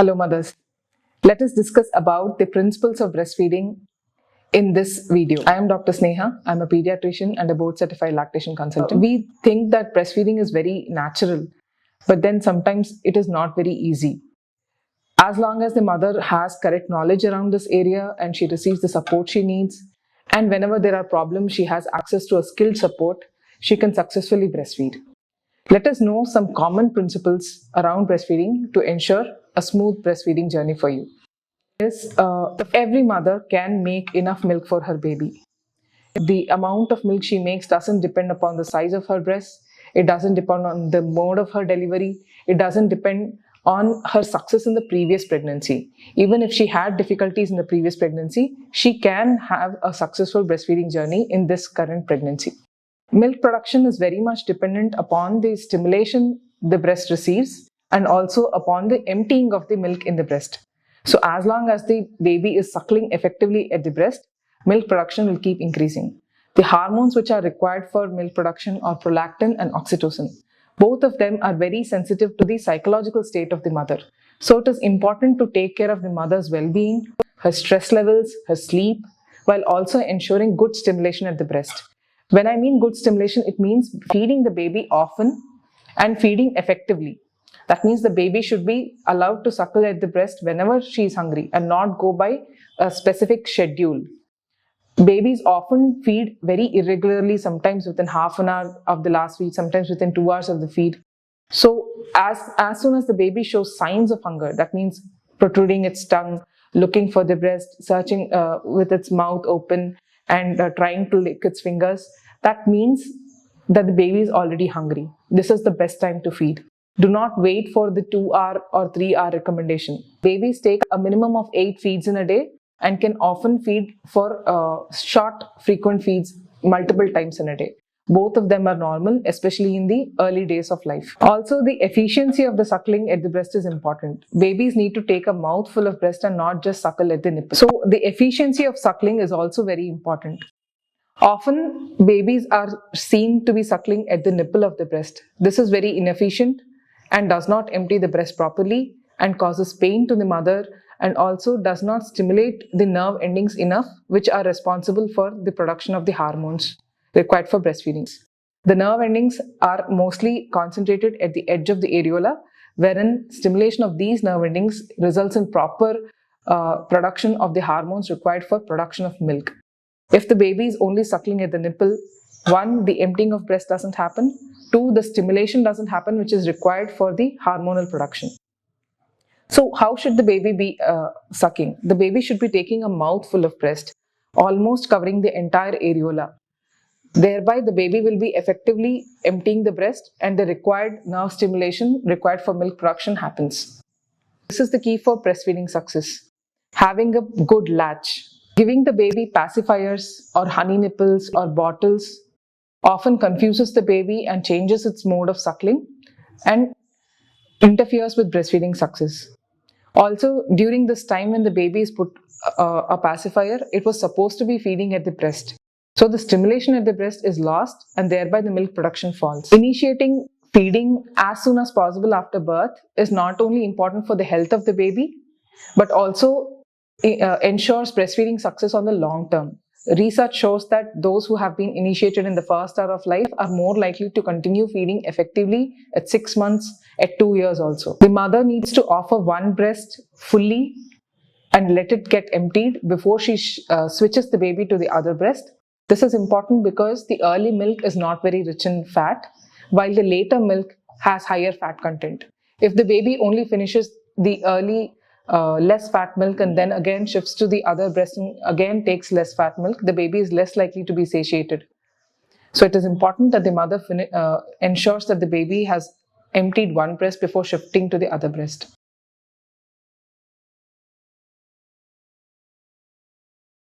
Hello mothers. Let us discuss about the principles of breastfeeding in this video. I am Dr. Sneha. I am a pediatrician and a board certified lactation consultant. We think that breastfeeding is very natural, but then sometimes it is not very easy. As long as the mother has correct knowledge around this area and she receives the support she needs, and whenever there are problems, she has access to a skilled support, she can successfully breastfeed. Let us know some common principles around breastfeeding to ensure a smooth breastfeeding journey for you. Every mother can make enough milk for her baby. The amount of milk she makes doesn't depend upon the size of her breast. It doesn't depend on the mode of her delivery. It doesn't depend on her success in the previous pregnancy. Even if she had difficulties in the previous pregnancy, she can have a successful breastfeeding journey in this current pregnancy. Milk production is very much dependent upon the stimulation the breast receives and also upon the emptying of the milk in the breast. So as long as the baby is suckling effectively at the breast, milk production will keep increasing. The hormones which are required for milk production are prolactin and oxytocin. Both of them are very sensitive to the psychological state of the mother. So it is important to take care of the mother's well-being, her stress levels, her sleep, while also ensuring good stimulation at the breast. When I mean good stimulation, it means feeding the baby often and feeding effectively. That means the baby should be allowed to suckle at the breast whenever she is hungry and not go by a specific schedule. Babies often feed very irregularly, sometimes within half an hour of the last feed, sometimes within 2 hours of the feed. So as soon as the baby shows signs of hunger, that means protruding its tongue, looking for the breast, searching with its mouth open and trying to lick its fingers, that means that the baby is already hungry. This is the best time to feed. Do not wait for the 2-hour or 3-hour recommendation. Babies take a minimum of 8 feeds in a day and can often feed for short, frequent feeds multiple times in a day. Both of them are normal, especially in the early days of life. Also, the efficiency of the suckling at the breast is important. Babies need to take a mouthful of breast and not just suckle at the nipple. So, the efficiency of suckling is also very important. Often, babies are seen to be suckling at the nipple of the breast. This is very inefficient and does not empty the breast properly and causes pain to the mother and also does not stimulate the nerve endings enough, which are responsible for the production of the hormones required for breastfeeding. The nerve endings are mostly concentrated at the edge of the areola, wherein stimulation of these nerve endings results in proper production of the hormones required for production of milk. If the baby is only suckling at the nipple, 1, the emptying of breast doesn't happen. 2, the stimulation doesn't happen, which is required for the hormonal production. So how should the baby be sucking? The baby should be taking a mouthful of breast, almost covering the entire areola. Thereby, the baby will be effectively emptying the breast and the required nerve stimulation required for milk production happens. This is the key for breastfeeding success. Having a good latch. Giving the baby pacifiers or honey nipples or bottles often confuses the baby and changes its mode of suckling and interferes with breastfeeding success. Also, during this time when the baby is put a pacifier, it was supposed to be feeding at the breast. So the stimulation at the breast is lost and thereby the milk production falls. Initiating feeding as soon as possible after birth is not only important for the health of the baby, but also ensures breastfeeding success on the long term. Research shows that those who have been initiated in the first hour of life are more likely to continue feeding effectively at 6 months, at 2 years also. The mother needs to offer one breast fully and let it get emptied before she switches the baby to the other breast. This is important because the early milk is not very rich in fat, while the later milk has higher fat content. If the baby only finishes the early less fat milk and then again shifts to the other breast and again takes less fat milk, the baby is less likely to be satiated. So it is important that the mother ensures that the baby has emptied one breast before shifting to the other breast.